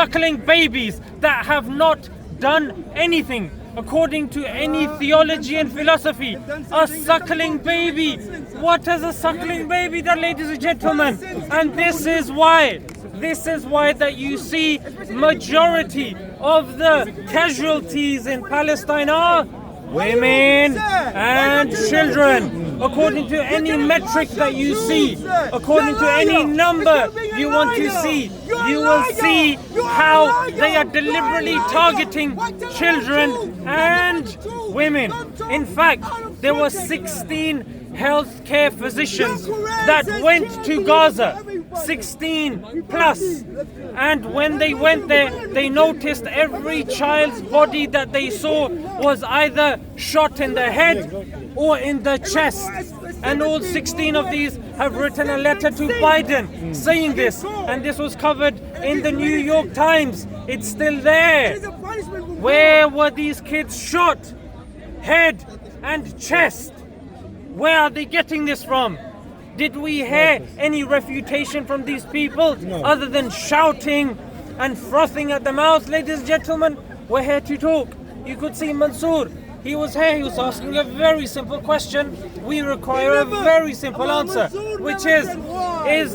suckling babies that have not done anything according to any theology and philosophy. A suckling baby. What is a suckling baby, that, ladies and gentlemen? And this is why that you see majority of the casualties in Palestine are women and children. According to any metric that you see, according to any number you want to see, you will see how they are deliberately targeting children and women. In fact, there were 16 healthcare physicians that went to Gaza, 16 plus, and when they went there, they noticed every child's body that they saw was either shot in the head or in the chest, and all 16 of these have written a letter to Biden saying this, and this was covered in the New York Times. It's still there. Where were these kids shot? Head and chest. Where are they getting this from? Did we hear any refutation from these people other than shouting and frothing at the mouth? Ladies and gentlemen, we're here to talk. You could see Mansour. He was here, he was asking a very simple question. We require a very simple answer, which is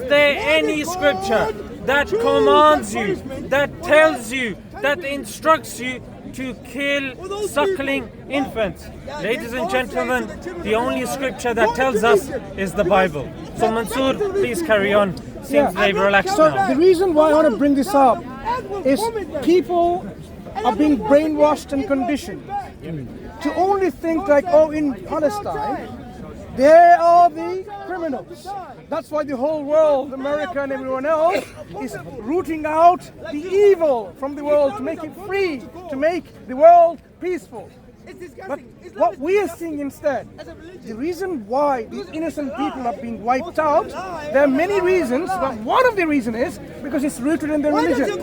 there any scripture that commands you, that tells you, that instructs you to kill suckling infants? Ladies and gentlemen, the only scripture that tells us is the Bible. So Mansour, please carry on. Seems they've relaxed now. The reason why I want to bring this up is people are being brainwashed and conditioned to only think like, oh, in Palestine, they are the criminals. That's why the whole world, America and everyone else, is rooting out the evil from the world to make it free, to make the world peaceful. But what we are seeing instead, the reason why these innocent people are being wiped out, there are many reasons, but one of the reasons is because it's rooted in their religion.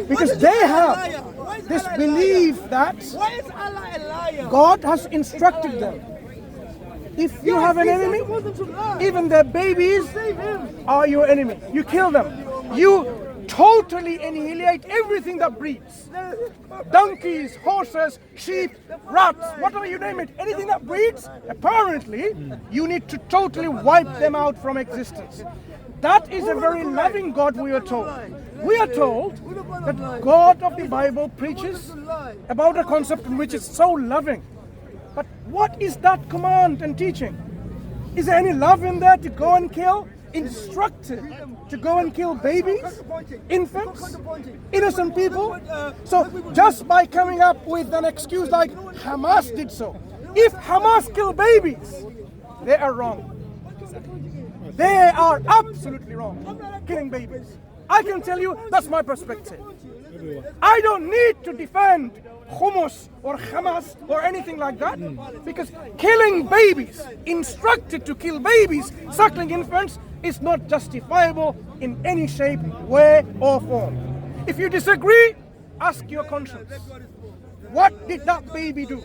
Because they have this belief that God has instructed them. If you have an enemy, even their babies are your enemy. You kill them. You totally annihilate everything that breathes. Donkeys, horses, sheep, rats, whatever you name it, anything that breathes, apparently you need to totally wipe them out from existence. That is a very loving God, we are told. We are told that God of the Bible preaches about a concept in which it's so loving. But what is that command and teaching? Is there any love in there to go and kill? Instructed to go and kill babies, infants, innocent people? So just by coming up with an excuse like Hamas did so, if Hamas kill babies, they are wrong. They are absolutely wrong, killing babies. I can tell you, that's my perspective. I don't need to defend Hummus or Hamas or anything like that, because killing babies, instructed to kill babies, suckling infants, is not justifiable in any shape, way or form. If you disagree, ask your conscience. What did that baby do?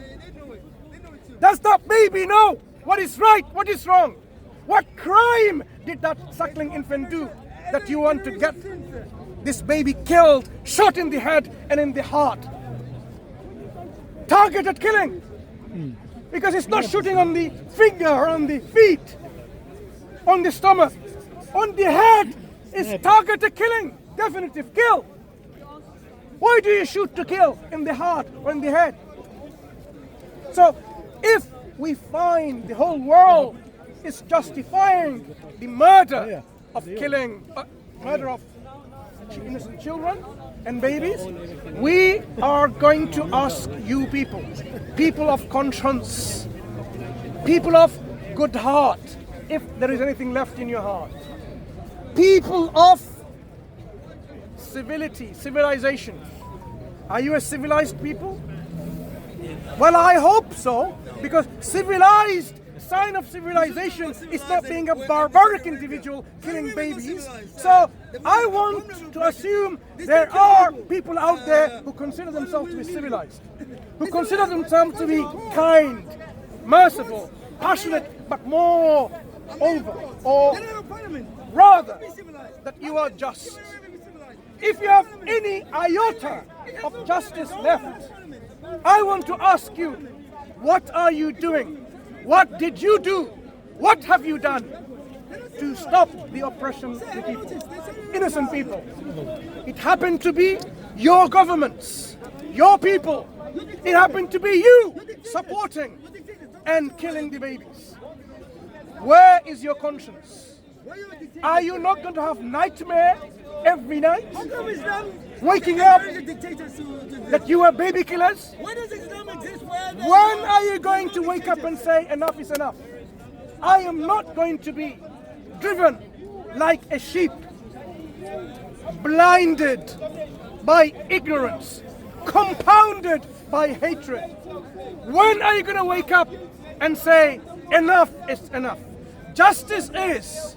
Does that baby know what is right, what is wrong? What crime did that suckling infant do that you want to get this baby killed, shot in the head and in the heart? Targeted killing. Because it's not shooting on the finger, on the feet, on the stomach, on the head. It's targeted killing. Definitive kill. Why do you shoot to kill in the heart or in the head? So if we find the whole world is justifying the murder of killing, murder of innocent children and babies, we are going to ask you people, people of conscience, people of good heart, if there is anything left in your heart, people of civility, civilization. Are you a civilized people? Well, I hope so, because civilized, sign of civilization is not being a barbaric individual killing babies. So I want to assume there are people out there who consider themselves to be civilized, who consider themselves to be kind, merciful, passionate, but more over, or rather that you are just. if you have any iota of justice left, I want to ask you, what are you doing? What did you do? What have you done to stop the oppression of the people, innocent people? It happened to be your governments, your people. It happened to be you supporting and killing the babies. Where is your conscience? Are you not going to have nightmare every night? Waking up that you are baby killers? When are you going to wake up and say enough is enough? I am not going to be driven like a sheep, blinded by ignorance, compounded by hatred. When are you going to wake up and say enough is enough? Justice is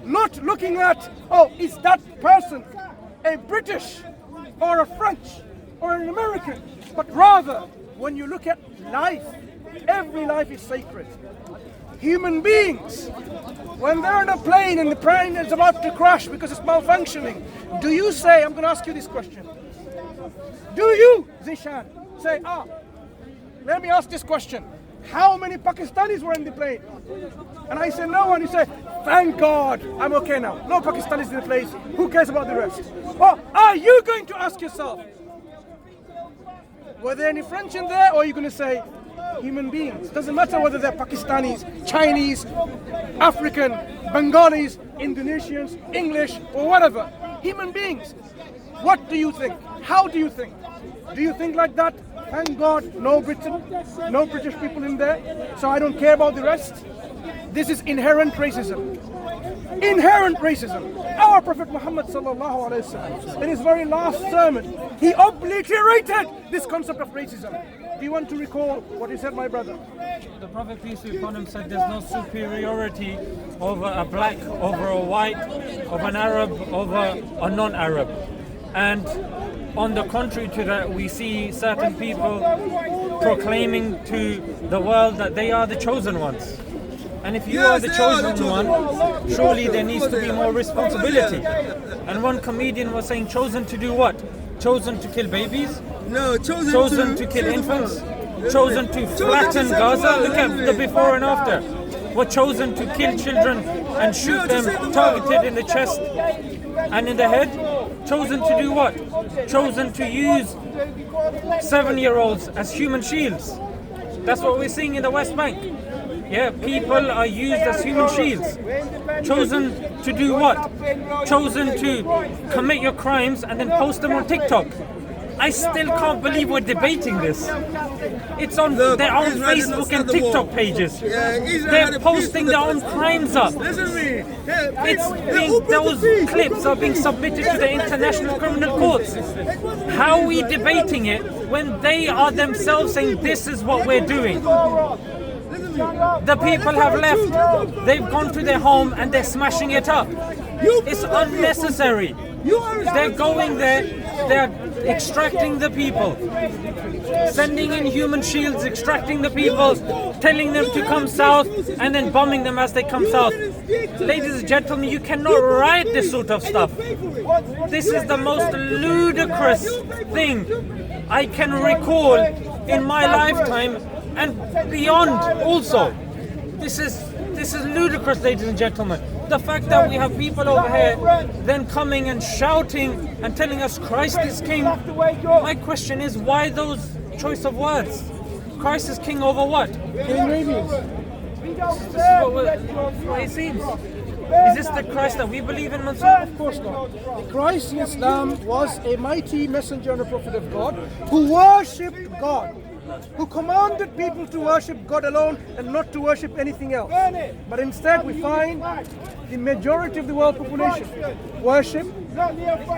not looking at, oh, is that person a British or a French or an American, but rather when you look at life, every life is sacred. Human beings, when they're on a plane and the plane is about to crash because it's malfunctioning, do you say, I'm going to ask you this question, do you, Zishan, say, let me ask this question, how many Pakistanis were in the plane? And I say no, and you say, thank God, I'm okay now. No Pakistanis in the place, who cares about the rest? Or are you going to ask yourself, were there any French in there, or are you going to say, human beings? Doesn't matter whether they're Pakistanis, Chinese, African, Bengalis, Indonesians, English, or whatever. Human beings. What do you think? How do you think? Do you think like that? Thank God, no Britain, no British people in there, so I don't care about the rest. This is inherent racism. Inherent racism. Our Prophet Muhammad sallallahu alaihi wasallam, in his very last sermon, he obliterated this concept of racism. Do you want to recall what he said, my brother? The Prophet, peace be upon him, said there's no superiority over a black, over a white, of an Arab, over a non-Arab. And on the contrary to that, we see certain people proclaiming to the world that they are the chosen ones. And if you are the chosen one, surely there needs to be more responsibility. And one comedian was saying, chosen to do what? Chosen to kill babies? No, chosen to kill infants? Chosen to flatten Gaza? Look at the before and after. Were chosen to kill children and shoot them targeted in the chest and in the head? Chosen to do what? Chosen to use 7-year-olds as human shields. That's what we're seeing in the West Bank. Yeah, people are used as human shields. Chosen to do what? Chosen to commit your crimes and then post them on TikTok. I still can't believe we're debating this. It's on their own Facebook and TikTok pages. They're posting their own crimes up. Those clips are being submitted to the international criminal courts. How are we debating it when they are themselves saying this is what we're doing? The people have left. They've gone to their home and they're smashing it up. It's unnecessary. They're going there, they're extracting the people, sending in human shields, extracting the people, telling them to come south and then bombing them as they come south. Ladies and gentlemen, you cannot write this sort of stuff. This is the most ludicrous thing I can recall in my lifetime and beyond also. This is ludicrous, ladies and gentlemen. The fact that we have people over here then coming and shouting and telling us Christ is king. My question is, why those choice of words? Christ is king over what? Killing babies. This is what it seems. Is this the Christ that we believe in, Mansoor? Of course not. Christ in Islam was a mighty messenger and a prophet of God who worshipped God, who commanded people to worship God alone and not to worship anything else. But instead we find the majority of the world population worship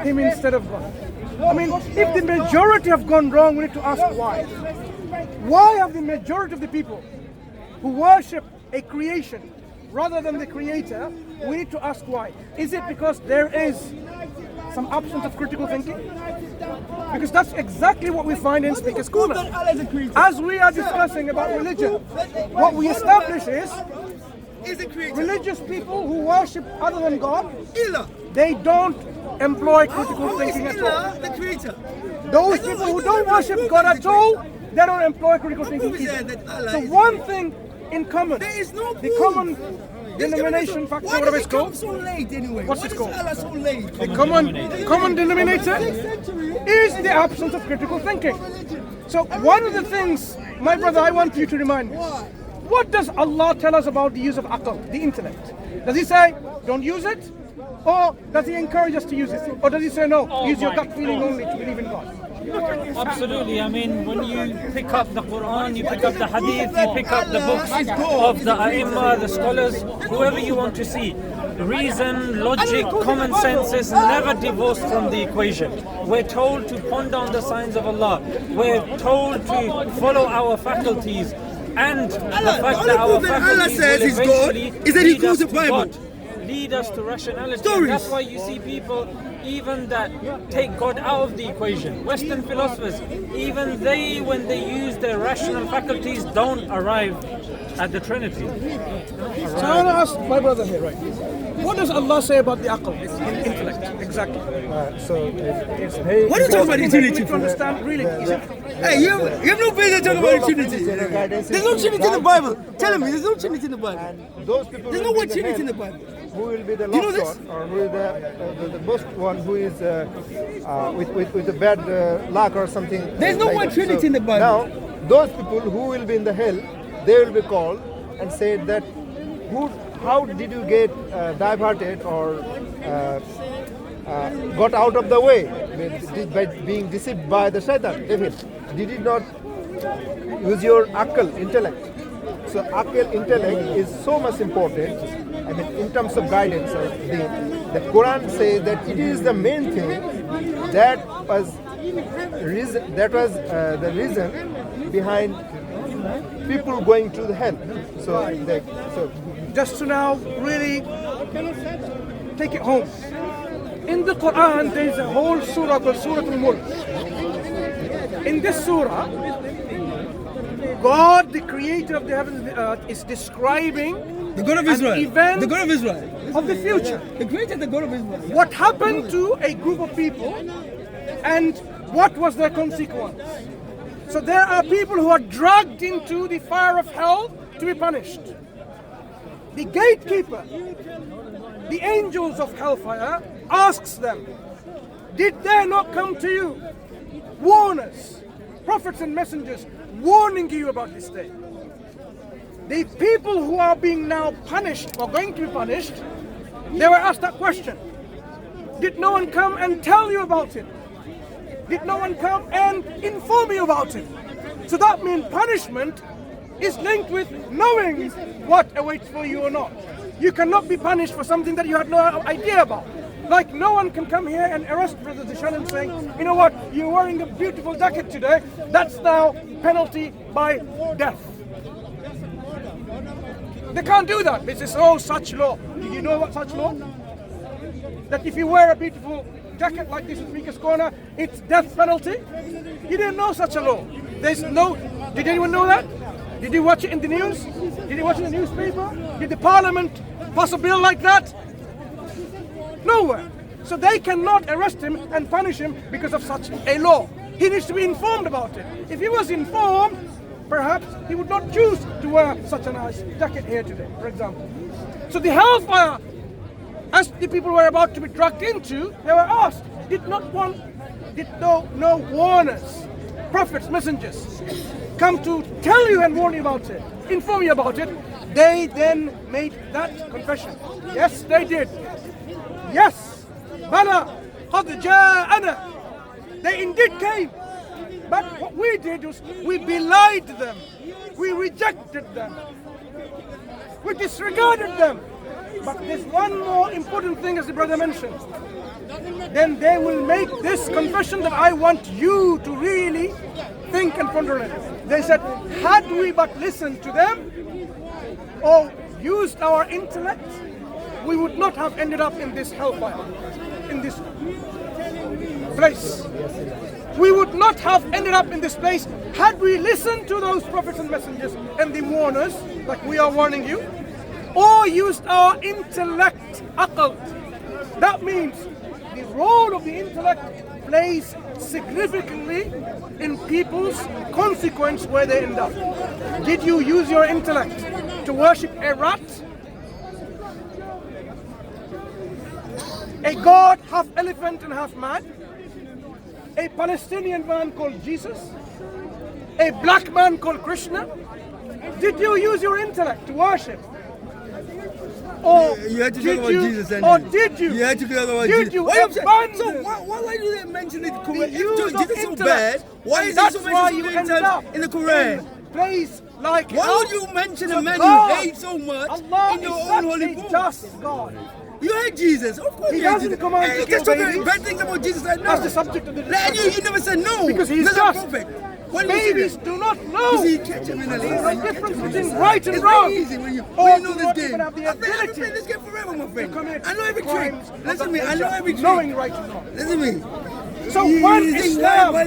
him instead of God. I mean, if the majority have gone wrong, we need to ask why. Why have the majority of the people who worship a creation rather than the creator? We need to ask why. Is it because there is some absence of critical thinking? Because that's exactly what we find in Speaker School. As we are discussing about religion, what we establish is religious people who worship other than God, they don't employ critical thinking at all. Allah, the creator. Those people who don't worship God at all, they don't employ critical thinking Who said either. that Allah So is one thing in common, There is no the proof. common This denomination coming- factor, Why whatever does it's it come called, so late anyway? What's Why it is called? Allah so late? the common denominator is the absence of critical thinking. So one of the things, my brother, I want you to remind me. What does Allah tell us about the use of aql, the intellect? Does He say, don't use it? Or does He encourage us to use it? Or does He say, no, use your gut feeling only to believe in God? Absolutely. I mean, when you pick up the Quran, you pick up the Hadith, you pick up the books of the A'immah, the scholars, whoever you want to see, reason, logic, common sense is never divorced from the equation. We're told to ponder on the signs of Allah. We're told to follow our faculties. And the fact that our Allah faculties says will He's God eventually is that He lead us quotes the to Bible. God, lead us to rationality. Stories. And that's why you see people even that take God out of the equation. Western philosophers, even they, when they use their rational faculties, don't arrive at the Trinity. So I want to ask my brother here, right? What does Allah say about the aql, the intellect, exactly? It's very What are you talking about We eternity need to for? understand really. Hey, you have no business talking about Trinity. There's no Trinity in the Bible. Tell me, there's no Trinity in the Bible. And those people There's will no be word Trinity in the hell, Bible. who will be the You know lost this? one, or who is the most one who is with the bad luck or something. There's no like word that. Trinity in the Bible. Now, those people who will be in the hell, they will be called and said that, how did you get diverted or got out of the way by being deceived by the shaitan, devil? Did you not use your akal, intellect? So akal, intellect is so much important. I mean, in terms of guidance, the Quran says that it is the main thing that was the reason behind people going to the hell. So Just to now really take it home. In the Quran, there is a whole surah called Surah Al-Mulk. In this surah, God, the creator of the heavens and the earth, is describing The God of an Israel. event The God of Israel. of the future. The creator, the God of Israel. What happened to a group of people and what was their consequence. So there are people who are dragged into the fire of hell to be punished. The gatekeeper, the angels of hellfire, asks them, did there not come to you warners, prophets and messengers, warning you about this day? The people who are being now punished or going to be punished, they were asked that question. Did no one come and tell you about it? Did no one come and inform you about it? So that means punishment is linked with knowing what awaits for you or not. You cannot be punished for something that you had no idea about. Like no one can come here and arrest Brother Zishan and saying, you know what, you're wearing a beautiful jacket today, that's now penalty by death. They can't do that. They say, oh, such law. Do you know what such law? That if you wear a beautiful jacket like this in Speaker's Corner, it's death penalty? You didn't know such a law. There's no, did anyone know that? Did you watch it in the news? Did you watch it in the newspaper? Did the parliament pass a bill like that? Nowhere. So they cannot arrest him and punish him because of such a law. He needs to be informed about it. If he was informed, perhaps he would not choose to wear such a nice jacket here today, for example. So the hellfire, as the people were about to be dragged into, they were asked, did no warners, prophets, messengers come to tell you and warn you about it, inform you about it? They then made that confession. Yes, they did. Yes, Bala, qad ja'ana. They indeed came. But what we did was we belied them. We rejected them. We disregarded them. But there's one more important thing, as the brother mentioned. Then they will make this confession that I want you to really think and ponder on it. They said, had we but listened to them or used our intellect, we would not have ended up in this hellfire, in this place. We would not have ended up in this place had we listened to those prophets and messengers and the warners, like we are warning you, or used our intellect, aql. That means the role of the intellect plays significantly in people's consequence where they end up. Did you use your intellect to worship a rat? A god half elephant and half man? A Palestinian man called Jesus? A black man called Krishna? Did you use your intellect to worship? Or You had to talk about Jesus, and or did you? You had to talk about Did Jesus. you Why you upset? abandon So why do they mention it in the Quran? the use If of Jesus is so intellect? bad, why And is he that's so why mentioned you so many end times up in the Quran? in place like Why us? would you mention a So man God, you hate so much Allah in your is own such holy a book? just God. You hate Jesus, of course. He you hate doesn't Jesus. command And to you kill just talk babies. bad things about Jesus right now. That's the subject of the And discussion. you never said no. Because he's That's just. not perfect. When you say Babies that, do not you know. see, you catch him in the There's league. a difference between right and It's wrong. very easy when you Or know do this not game. even have the I've been ability playing this game forever, my friend. to commit I know every trick. crimes of Listen to that me, I know nature, every trick. knowing right and wrong. Listen to me. So You when think Islam why